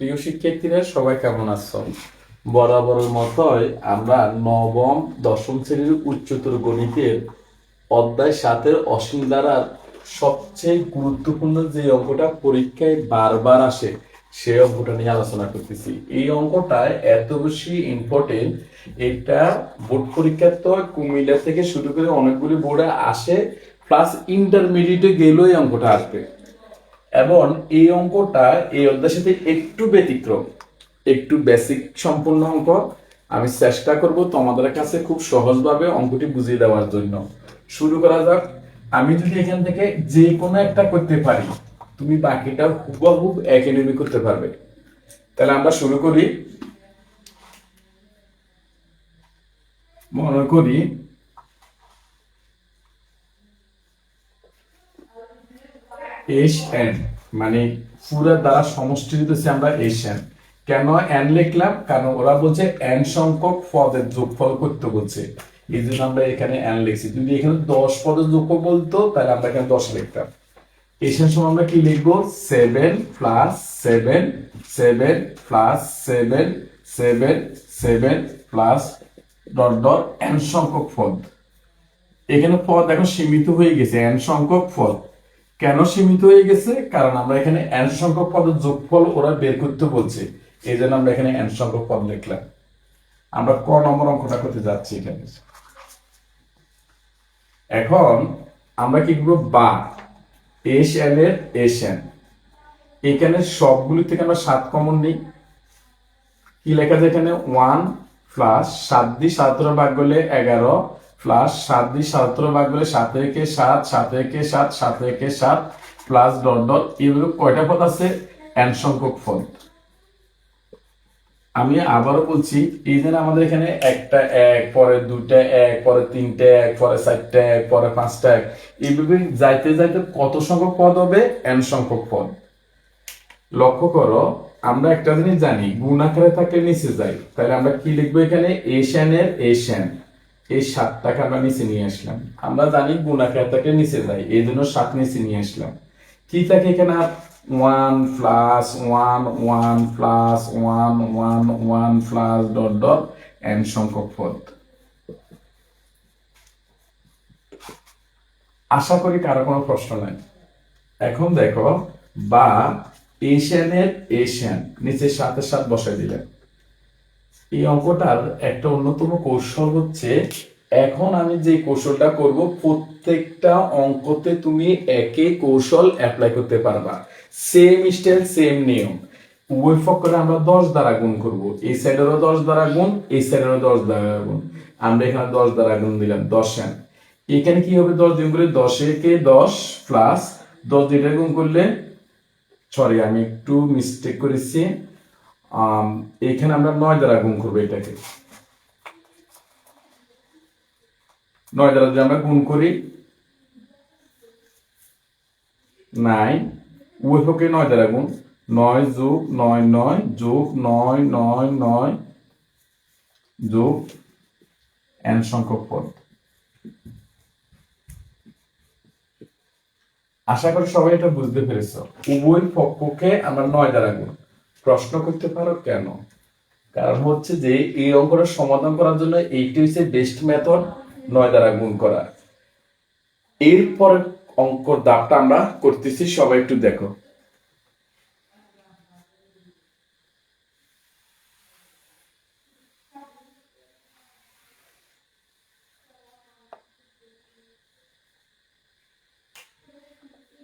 প্রিয় শিক্ষার্থীরা সবাই কেমন আছো? বরাবরের মতোই আমরা নবম দশম শ্রেণীর উচ্চতর গণিতের অধ্যায় 7-এর অসীম ধারার সবচেয়ে গুরুত্বপূর্ণ যে অঙ্কটা পরীক্ষায় বারবার আসে সে অঙ্কটা নিয়ে আলোচনা করতেছি। এই অঙ্কটা এত বেশি ইম্পর্টেন্ট, এটা বোর্ড পরীক্ষা তো কুমিল্লা থেকে শুরু করে অনেকগুলি বোর্ডে আসে, প্লাস ইন্টারমিডিয়েটে গেলেও এই অঙ্কটা আসবে। এবং এই অঙ্কটা এই অধ্যায়ের সাথে একটু ব্যতিক্রম, একটু বেসিক সম্পূর্ণ অঙ্ক। আমি চেষ্টা করব তোমাদের কাছে খুব সহজভাবে অঙ্কটি বুঝিয়ে দেওয়ার জন্য। শুরু করা যাক। আমি যদি এখান থেকে যে কোনো একটা করতে পারি, তুমি বাকিটা হুবহু একই করতে পারবে। তাহলে আমরা শুরু করি। মনে করি এস এন, মানে পুরো দ্বারা সমষ্টি দিতেছি আমরা এস এন। কেন এন লিখলাম? কারণ ওরা বলছে এন সংখ্যক পদের যোগফল করতে বলছে, এই জন্য আমরা এখানে এন লিখছি। যদি এখানে 10 পদের যোগফল বলতো তাহলে আমরা এখানে 10 লিখতাম। এস এন সময় আমরা কি লিখবো? 7 plus 7, 7 plus 7, 7, 7 plus dot dot N সংখ্যক পদ। এখানে পদ এখন সীমিত হয়ে গেছে, এন সংখ্যক পদ। কেন সীমিত হয়ে গেছে? কারণ আমরা এখানে এন সংখ্যক পদের যোগফল ওরা বের করতে বলছে, এই জন্য আমরা এখানে এন সংখ্যক পদ লিখলাম। আমরা ক নম্বর অঙ্কটা করতে যাচ্ছি এখানে। এখন আমরা কি করবো? বা এস এন এর এস এন, এখানে সবগুলি থেকে আমরা 7 কমন নিই। কি লেখা যায় এখানে? 1 প্লাস 7 দিয়ে 7 ভাগ করলে 11 প্লাস 7 দিয়ে 7 ভাগ করলে 7 একে 7, 7 একে 7, 7 একে 7 প্লাস ডট ডট। এইভাবে কয়টা পদ আছে? এন সংখ্যক পদ। আমি আবারও বলছি, এই জন্য আমাদের এখানে একটা এক, পরে দুটা এক, পরে তিনটা এক, পরে চারটা এক, পরে পাঁচটা এক, এইভাবে যাইতে যাইতে কত সংখ্যক পদ হবে? এন সংখ্যক পদ। লক্ষ্য করো, আমরা একটা জিনিস জানি, গুণ আকারে থাকলে নিচে যাই। তাহলে আমরা কি লিখবো এখানে? এশিয়ান এর এশিয়ান, এই 7টাকে আমরা নিচে নিয়ে আসলাম। আমরা জানি গুণ আকারে থাকলে নিচে যাই, এই জন্য 7 নিচে নিয়ে আসলাম। কি থাকে এখানে? 1 plus 1, 1 plus 1, 1, 1 plus dot dot N সংখ্যক পদ। আশা করি কারো কোনো প্রশ্ন নাই। এখন দেখো, বা এশিয়ানের এশিয়ান নিচে 7-এর 7 বসাই দিলেন। এই অঙ্কটার একটা অন্যতম কৌশল হচ্ছে, এখন আমি যে কৌশলটা করব প্রত্যেকটা অঙ্কতে তুমি একই কৌশল অ্যাপ্লাই করতে পারবা। সেম স্টাইল, সেম নিয়ম। উভয় পক্ষকে আমরা 10 দ্বারা গুণ করব। এই সাইডেরও 10 দ্বারা গুণ, এই সাইডেরও 10 দ্বারা গুণ। আমরা এখানে 10 দ্বারা গুণ দিলাম, 10 এন। এখানে কি হবে? 10 গুণ করলে 10 একে 10 প্লাস 10 দিয়ে গুণ করলে, সরি আমি একটু মিস্টেক করেছি, এখানে আমরা 9 দ্বারা গুণ করবো। এটাকে 9 দ্বারা যদি আমরা গুণ করি, 9, উভয় পক্ষে 9 দ্বারা গুণ, 9 যোগ 9 9 যোগ 9 9 9 যোগ এন সংখ্যক পদ। আশা করি সবাই এটা বুঝতে পেরেছ। উভয় পক্ষকে আমরা 9 দ্বারা গুণ। প্রশ্ন করতে পারো কেন? কারণ হচ্ছে যে এই অঙ্কটা সমাধান করার জন্য এইটি হচ্ছে বেস্ট মেথড, 9 দ্বারা গুণ করা। এরপর অঙ্কর দাবটা আমরা করতেছি, সবাই একটু দেখো।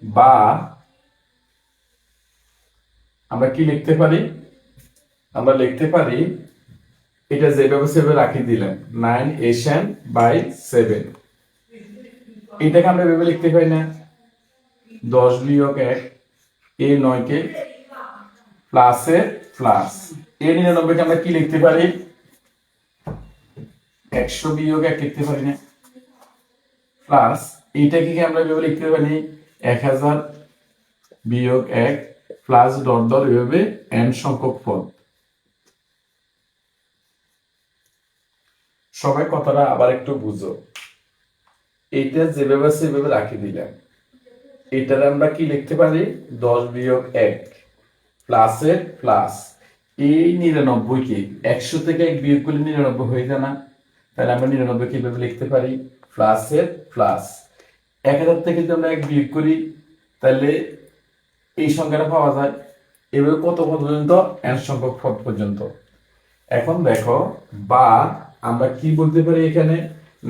বা আমরা কি লিখতে পারি? আমরা লিখতে পারি, এটা যেভাবে সেভাবে রাখি দিলাম, 9 এশিয়ান বাই 7। এটাকে আমরা এভাবে লিখতে পারি না? 10 বিয়োগ 1, এ 9 কে প্লাসে প্লাস, এ 99 কে আমরা কি লিখতে পারি? 100 বিয়োগ 1 লিখতে পারি না? প্লাস এইটাকে কি আমরা এভাবে লিখতে পারি? 1000 বিয়োগ 1 প্লাস ডট ডট, এভাবে এন সংখ্যক পদ। সবাই কথাটা আবার একটু বুঝো। এইটা যেভাবে সেভাবে রাখি দিলাম, এটার আমরা কি লিখতে পারি? 10 বিয়োগ 1 প্লাসের প্লাস, এই 99 কে 100 থেকে 1 বিয়োগ করলে 99 হয়ে যায় না? তাহলে আমরা 99 কিভাবে লিখতে পারি? প্লাসের প্লাস, 1000 থেকে যদি আমরা 1 বিয়োগ করি তাহলে এই সংখ্যাটা পাওয়া যায়। এভাবে কত পর্যন্ত? n সংখ্যক পদ পর্যন্ত। এখন দেখো, বা আমরা কি বলতে পারি এখানে?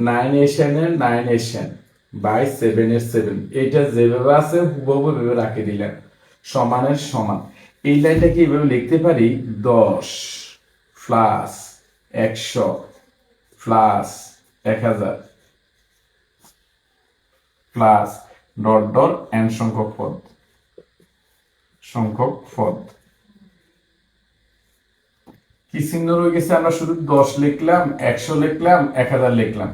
9n এর 9n বাই 7 এর 7, এটা যেভাবে আছে হুবহু ভেবে রাখে দিলেন, সমানের সমান। এই লাইনটা কি এভাবে লিখতে পারি? 10 plus 100 plus 1000 plus dot dot n সংখ্যক পদ, সংখ্যক পদ। কি চিহ্ন রয়ে গেছে? আমরা শুধু 10 লিখলাম, 100 লিখলাম, 1000 লিখলাম।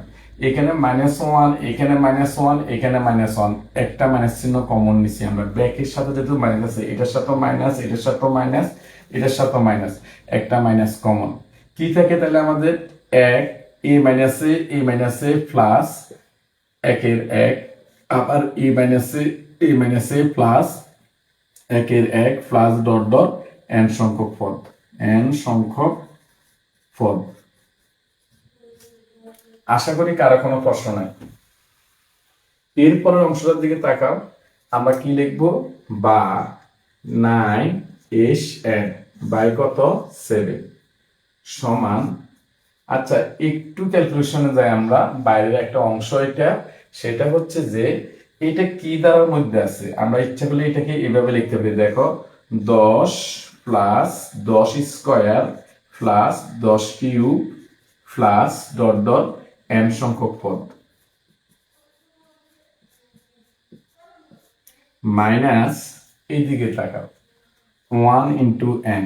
এখানে -1, এখানে -1, এখানে -1, একটা মাইনাস চিহ্ন কমন নিছি আমরা। ব্র্যাকের সাথে যেহেতু মাইনাস আছে, এটার সাথে মাইনাস, এটার সাথে মাইনাস, এটার সাথে মাইনাস, একটা মাইনাস কমন। কি থাকে তাহলে আমাদের? 1, এ মাইনাসে প্লাস 1 এর 1, আবার এ মাইনাসে প্লাস 1 এর 1 প্লাস ডট ডট n সংখ্যক পদ, n সংখ্যক পদ। আশা করি কারো কোনো প্রশ্ন নাই। এরপরের অংশটার দিকে তাকাও, আমরা কি লিখবো? বা 9n বাই কত? 7 সমান, আচ্ছা একটু ক্যালকুলেশনে যাই আমরা, বাইরের একটা অংশ এটা, সেটা হচ্ছে যে এটা কি দ্বারার মধ্যে আছে। আমরা ইচ্ছা করলে এটাকে এভাবে লিখতে পারি, দেখো 10 plus 10 square plus 10 cube plus dot dot n সংখ্যক পদ মাইনাস, এইদিকে তাকাও, 1 ইন্টু n।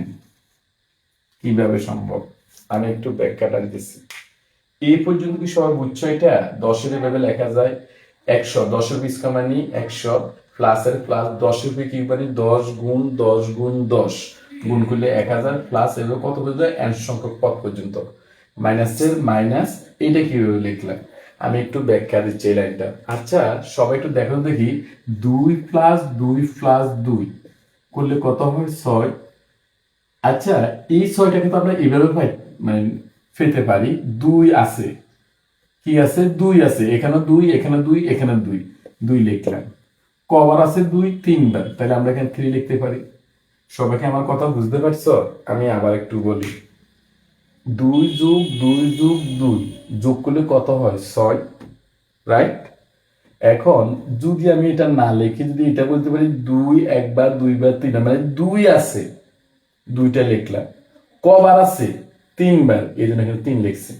কিভাবে সম্ভব? আমি একটু ব্যাখ্যাটা দিচ্ছি। এই পর্যন্ত কি সবাই বুঝছো? এটা 10 এর এভাবে লেখা যায় 100, 10 এর বীজ কামানি 100 প্লাসের প্লাস, 10 এর কি পারি? 10 গুণ 10 গুণ 10 গুণ করলে 1000 প্লাস, এভাবে কত পর্যন্ত? n সংখ্যক পদ পর্যন্ত। মাইনাসের মাইনাস, এটা কিভাবে লিখলাম? আমি একটু ব্যাখ্যা দিচ্ছি এই লাইনটা। আচ্ছা সবাই একটু দেখো দেখি, 2 প্লাস 2 প্লাস 2 করলে কত হয়? 6। আচ্ছা এই 6টাকে তো আমরা এভাবে পাই, মানে পেতে পারি, 2 আছে, কি আছে? 2 আছে, এখানে 2, এখানে 2, এখানে 2, 2 লিখলাম। কবার আছে? 2 3বার, তাহলে আমরা এখানে 3 লিখতে পারি। সবাইকে আমার কথা বুঝতে পারছো? আমি আবার একটু বলি, 2 যোগ 2 যোগ 2 যোগ করলে কত হয়? 6, রাইট? এখন যদি আমি এটা না লিখে যদি এটা বলতে পারি 2 একবার, 2বার, 3বার, মানে 2 আছে, 2টা লিখলাম। কবার আছে? 3বার, এই জন্য এখানে 3 লিখছি।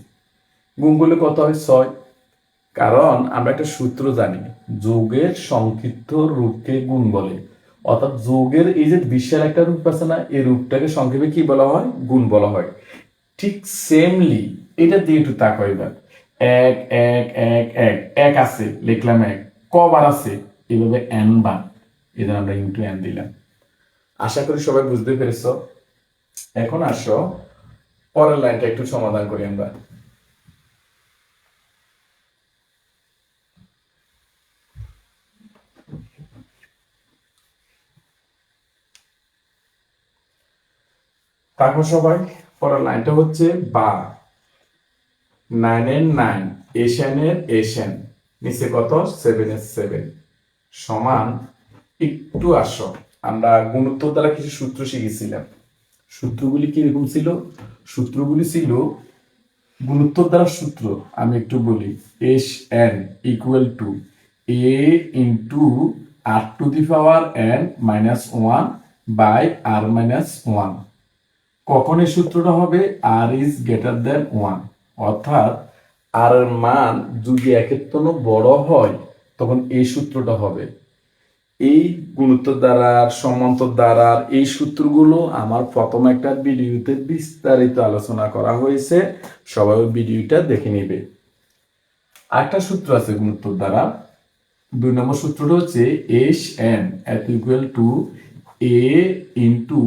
গুণ করলে কত হয়? 6। কারণ আমরা একটা সূত্র জানি, যোগের সংক্ষিপ্ত রূপকে গুণ বলে। অর্থাৎ যোগের এই যে বিশাল একটা রূপ আছে না, এই রূপটাকে সংক্ষেপে কি বলা হয়? গুণ বলা হয়। ঠিক সেমলি এটা দিয়ে একটু তাকাও এবার, 1 1 1 1 1 আছে, লিখলাম 1। কবার আছে? এইভাবে n বার, এই জন্য আমরা ইনটু n দিলাম। আশা করি সবাই বুঝতে পেরেছো। এখন আসো পরের লাইনটা একটু সমাধান করি আমরা। তারপর সবাই পরের লাইনটা হচ্ছে, বা 9 এর 9 এশিয়ান এর এশিয়ান নিচে কত? 7 এর 7 সমান, একটু আসো আমরা গুণোত্তর দ্বারা কিছু সূত্র শিখেছিলাম। সূত্রগুলি কি রকম ছিল? সূত্রগুলি ছিল গুণোত্তর দ্বারা সূত্র, আমি একটু বলি, S N equal to A into r to the power n minus 1 by r minus 1। কখন এই সূত্রটা হবে? আর ইজ গ্রেটার দেন 1, অর্থাৎ আর এর মান যদি 1-এর থেকে বড় হয় তখন এই সূত্রটা হবে। এই গুণোত্তর দ্বারা, সমান্তর দ্বারা, এই সূত্রগুলো আমার প্রথম একটা ভিডিওতে বিস্তারিত আলোচনা করা হয়েছে, সবাই ওই ভিডিওটা দেখে নেবে। আরেকটা সূত্র আছে গুণোত্তর দ্বারা, 2 নম্বর সূত্রটা হচ্ছে S N equal to A into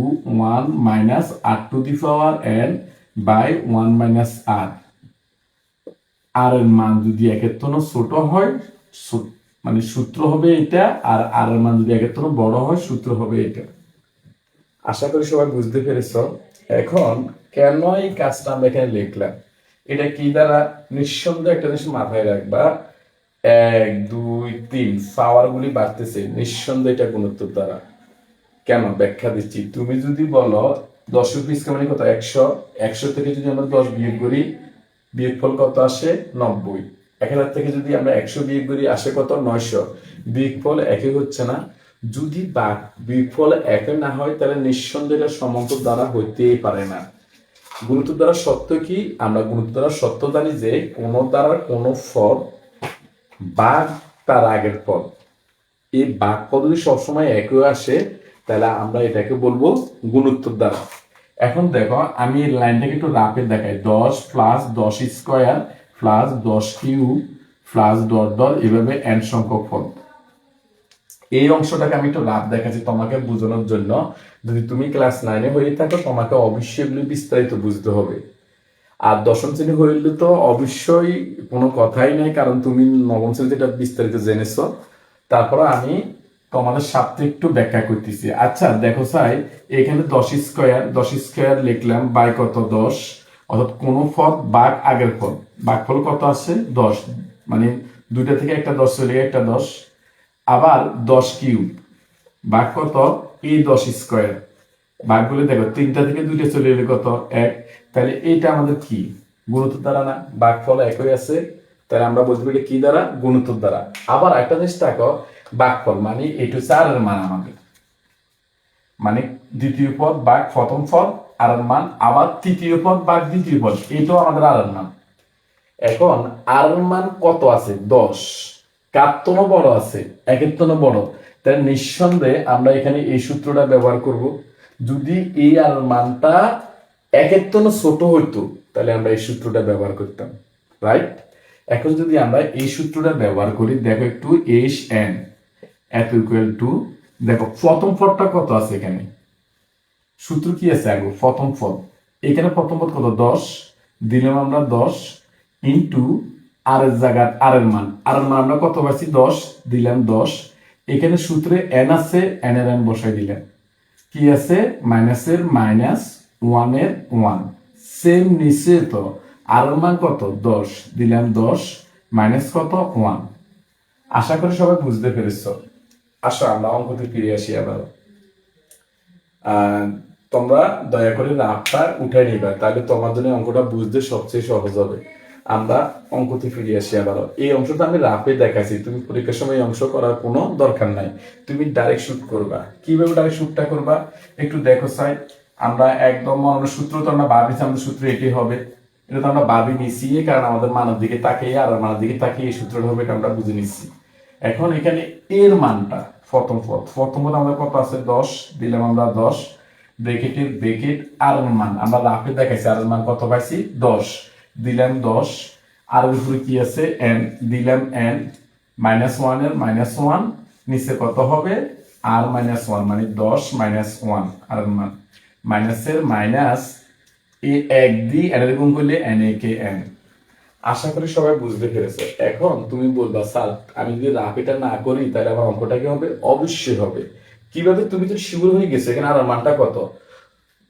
1 minus R to the power n by 1 minus R. R এর মান যদি 1-এর থেকে ছোট হয়, মানে সূত্র হবে এটা, আর আর এর মান যদি 1-এর থেকে বড় হয় সূত্র হবে এটা। আশা করি সবাই বুঝতে পেরেছো। এখন কেন এই কাজটা আমরা এখানে লিখলাম, এটা কি দ্বারা? নিঃসন্দেহে একটা জিনিস মাথায় রাখবা, 1 2 3 পাওয়ার গুলি বাড়তেছে, নিঃসন্দেহে এটা গুণোত্তর দ্বারা। কেন ব্যাখ্যা দিচ্ছি। তুমি যদি বলো 10 মানে কত? 100। 100 থেকে যদি আমরা 10 বিয়োগ করি, বিয়োগফল কত আসে? 90। 1000 থেকে যদি আমরা 100 বিয়োগ করি, আসে কত? 900। বিয়োগফল একই হচ্ছে না? যদি বিয়োগফল একই না হয়, তাহলে নিঃসন্দেহে সমান্তর দ্বারা হইতেই পারে না। গুণোত্তর দ্বারা সত্য কি? আমরা গুণোত্তর দ্বারা সত্য জানি যে কোন দ্বারা কোন ফল ভাগ তার আগের ফল, এই ভাগ ফল যদি সবসময় একই আসে, তাহলে আমরা এটাকে বলবো গুণোত্তর দ্বারা। এখন দেখো, আমি এই লাইনটাকে একটু রাফে দেখাই। 10 plus 10 square plus 10 cube plus dot dot, এভাবে n সংখ্যক ফল। এই অংশটাকে আমি একটু রাফ দেখাচ্ছি তোমাকে বোঝানোর জন্য। যদি তুমি ক্লাস 9-এ হয়ে থাকো, তোমাকে অবশ্যই এগুলি বিস্তারিত বুঝতে হবে। আর দশম শ্রেণী হইলে তো অবশ্যই কোনো কথাই নাই, কারণ তুমি নবম শ্রেণীতে এটা বিস্তারিত জেনেছো। তারপরে আমি তোমাদের সাথে একটু ব্যাখ্যা করতেছি। আচ্ছা দেখো স্যার, এখানে 10 স্কোয়ার লিখলাম, বাই কত? 10। অর্থাৎ কোন পদ ভাগ আগের পদ, ভাগফল কত আছে? 10। মানে দুইটা থেকে একটা 10 চলে গেলে একটা 10। আবার 10 কিউব ভাগ কত? এই 10 স্কোয়ার। ভাগগুলো দেখো, 3টা থেকে 2টা চলে এলে কত? 1। তাহলে এইটা আমাদের কি? গুণোত্তর দ্বারা না? ভাগফল একই আছে, তাহলে আমরা বলতে পারি কি দ্বারা? গুণোত্তর দ্বারা। আবার একটা জিনিস দেখো, ভাগফল মানে এটু 4 এর মান আমাদের, মানে দ্বিতীয় পদ ভাগ প্রথম পদ আর এর মান, আবার তৃতীয় পদ ভাগ দ্বিতীয় পদ, এটাও আমাদের আর এর মান। এখন আর এর মান কত আছে? 10। কার থেকে বড় আছে? একের থেকে বড়। তাহলে নিঃসন্দেহে আমরা এখানে এই সূত্রটা ব্যবহার করব। যদি এই আর মানটা একের থেকে ছোট হইতো, তাহলে আমরা এই সূত্রটা ব্যবহার করতাম, রাইট? এখন যদি আমরা এই সূত্রটা ব্যবহার করি, দেখো একটু, এস এন এত ইকুয়াল টু, দেখো প্রথম পদটা কত আছে এখানে? সূত্র কি আছে আগে? প্রথম পদ। এখানে প্রথম পদ কত? 10 দিলাম আমরা 10 ইন্টু আর এর জায়গায় আর এর মান, আমরা কত পাচ্ছি? 10 দিলাম 10। এখানে সূত্রে এন আছে, এন এর এন বসাই দিলাম। কি আছে? মাইনাসের মাইনাস, 1 এর 1। সেম নিচে তো আর এর মান কত? 10 দিলাম 10 মাইনাস কত? 1। আশা করি সবাই বুঝতে পেরেছো। আসো আমরা অঙ্কতে ফিরে আসি আবার। তোমরা দয়া করে রাফটা উঠে নিবা, তাহলে তোমার জন্য অঙ্কটা বুঝতে সবচেয়ে সহজ হবে। আমরা অঙ্কতে ফিরে আসি আবার। এই অংশটা আমি রাফে দেখাচ্ছি, তুমি পরীক্ষার সময় এই অংশ করার কোনো দরকার নাই, তুমি ডাইরেক্ট শুট করবা। কিভাবে ডাইরেক্ট শুটটা করবা একটু দেখো সাই। আমরা একদম আমরা সূত্র তো আমরা ভাবিছি, আমাদের সূত্র এটাই হবে। এটা তো আমরা ভাবি নিছি, কারণ আমাদের মানের দিকে তাকিয়ে আর মানের দিকে তাকিয়ে এই সূত্রটা হবে, এটা আমরা বুঝে নিচ্ছি। এখন এখানে এর মানটা প্রথম পদ আমাদের কত আছে? 10 দিলাম আমরা 10 ব্রেকেটের ব্রেকেট আর এর মান আমরা রাফে দেখাইছি, আর এর মান কত পাইছি? 10 দিলাম 10। আর এর উপরে কি আছে? n দিলাম n, -1 এর -1 নিচে কত হবে? আর -1 মানে 10 -1 আর এর মান মাইনাসের মাইনাস, এই 1 দিয়ে n এর গুণ করলে n a কে n। আশা করি সবাই বুঝতে পেরেছে। এখন তুমি বলবা স্যার, আমি যদি রাফিটা না করি তাহলে আমার অঙ্কটা কি হবে? অবশ্যই হবে। কিভাবে? তুমি তো শিওর হয়ে গেছো এখানে আর মানটা কত?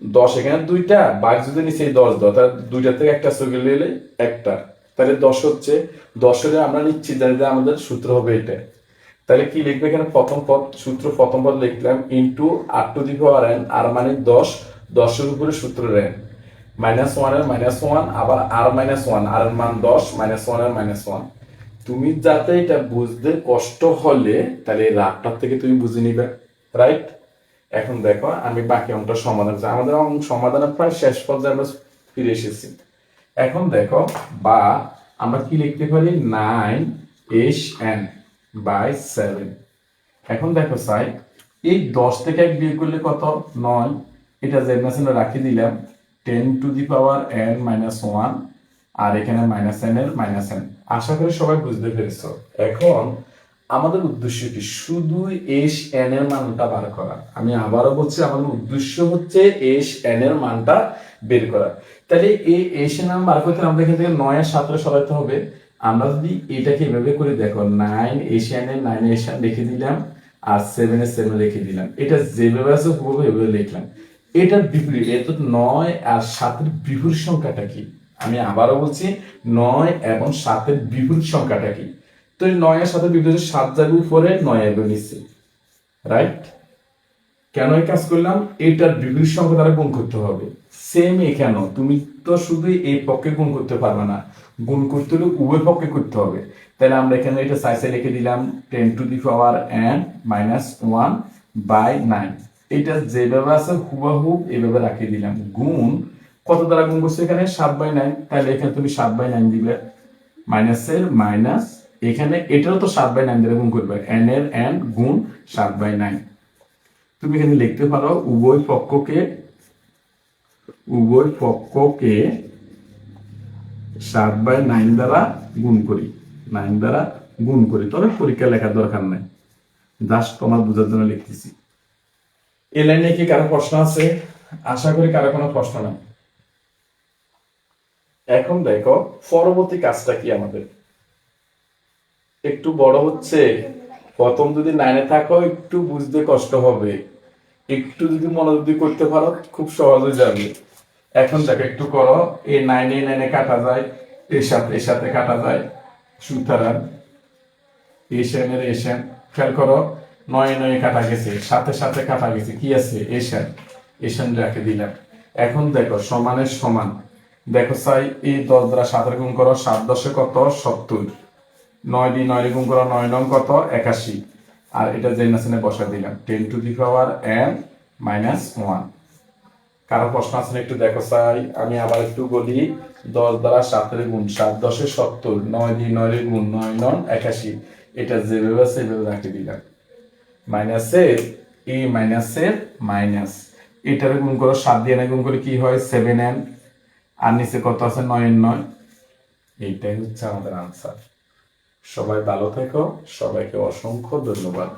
10, এখানে 2টা ভাগ যদি নিচে 10 দাও, তাহলে 2টা থেকে একটা চলে গেলে একটা, তাহলে 10 হচ্ছে। 10 এর আমরা নিচ্ছি যে আমাদের সূত্র হবে এটা। তাহলে কি লিখবে এখানে? প্রথম পদ, সূত্র প্রথম পদ লিখলাম into r to the power n, আর মানে 10, 10 এর উপরে সূত্রের n, -1 এর -1 আবার আর -1, আর এর মান 10 -1 এর -1। তুমি যাতে এটা বুঝতে কষ্ট হলে তাহলে এই রাগটার থেকে তুমি বুঝে নিবে, রাইট? এখন দেখো আমি বাকি অঙ্কটা সমাধান করছি। আমাদের সমাধানের প্রায় শেষ পর্যায়ে আমরা ফিরে এসেছি। এখন দেখো, বা আমরা কি লিখতে পারি? 9n/7। এখন দেখো সাই, এই 10 থেকে 1 বিয়োগ করলে কত? 9। এটা z না রাখি দিলাম, 10 টু দি পাওয়ার n -1 আর এখানে -n এর -n। আশা করি সবাই বুঝতে পেরেছো। এখন আমাদের উদ্দেশ্য কি? শুধু n এর মানটা বার করা। আমি আবারও বলছি, আমাদের উদ্দেশ্য হচ্ছে n এর মানটা বের করা। তাহলে এই n এর মান বার করতে আমাদের এখান থেকে 9 আর 7 এর সরাইতে হবে। আমরা যদি এটাকে এভাবে করে দেখো, 9 n এর 9 লিখে দিলাম, আর 7 এর 7 রেখে দিলাম। এটা যেভাবে আছে হুবহু এভাবে লিখলাম। এটার বিপরীত, এটা 9 আর 7 এর বিপরীত সংখ্যাটা কি? আমি আবারও বলছি, 9 এবং 7 এর বিপরীত সংখ্যাটা কি? তো এই 9 এর সাথে বিপরীত 7 যাবে উপরে, 9 যাবে নিচে, রাইট? কেন এই কাজ করলাম? এটার বিপরীত সংখ্যা দ্বারা গুণ করতে হবে। সেম এখানেও তুমি তো শুধু এই পক্ষে গুণ করতে পারবে না, গুণ করতে হলে উভয় পক্ষে করতে হবে। তাহলে আমরা এখানে এটা সাইডে লিখে দিলাম 10 to the power n minus 1 by 9। এটা যেভাবে আছে হুবহু এভাবে রাখিয়ে দিলাম। গুণ কত দ্বারা গুণ করছে? এখানে 7 বাই 9, তাহলে এখানে তুমি 7 বাই 9 দিবে, মাইনাসের মাইনাস, এখানে এটারও তো 7 বাই 9 দ্বারা গুণ করবে, n এর n গুণ 7 বাই 9। তুমি এখানে লিখতে পারো উভয় পক্ষকে 7 বাই 9 দ্বারা গুণ করি, 9 দ্বারা গুণ করি। তবে পরীক্ষা লেখার দরকার নাই, জাস্ট তোমার বোঝার জন্য লিখতেছি। এই লাইনে কি কারো প্রশ্ন আছে? আশা করি কারো কোনো প্রশ্ন নাই। এখন দেখো পরবর্তী কাজটা কি আমাদের। একটু বড় হচ্ছে, প্রথম যদি 9 থাকো একটু বুঝতে কষ্ট হবে, একটু যদি মনোযোগ দিয়ে করতে পারো খুব সহজ হয়ে যাবে। এখন দেখো একটু করো, এই 9 এ 9 কাটা যায়, এর সাথে কাটা যায়, সুতরাং এশন এর এশন, খেয়াল করো 9 9 কাটা গেছে, সাথে সাথে কাটা গেছে, কি আছে? এশন, এশন রেখে দিলাম। এখন দেখো সমানের সমান, দেখো চাই এই 10 দ্বারা 7 গুণ করো, 7 10 কত? 70, 9 দিয়ে 9 গুণ করো, 9 9 কত? 81, আর এটা জেনারেশনে বসা দিলাম 10 to the power n minus 1। কারো প্রশ্ন আছে একটু দেখো চাই। আমি আবার একটু বলি, 10 দ্বারা 7 এর গুণ, 7 10 70, 9 দিয়ে 9 এর গুণ, 9 9 81, এটা যেভাবে আছে এভাবে রাখে দিলাম। মাইনাসের এই মাইনাসের মাইনাস, এটার গুণ করো, 7 দিয়ে 9 গুণ করে কি হয়? 7n, আর নিচে কত আছে? 9 9। এইটাই হচ্ছে আমাদের আনসার। সবাই ভালো থেকো, সবাইকে অসংখ্য ধন্যবাদ।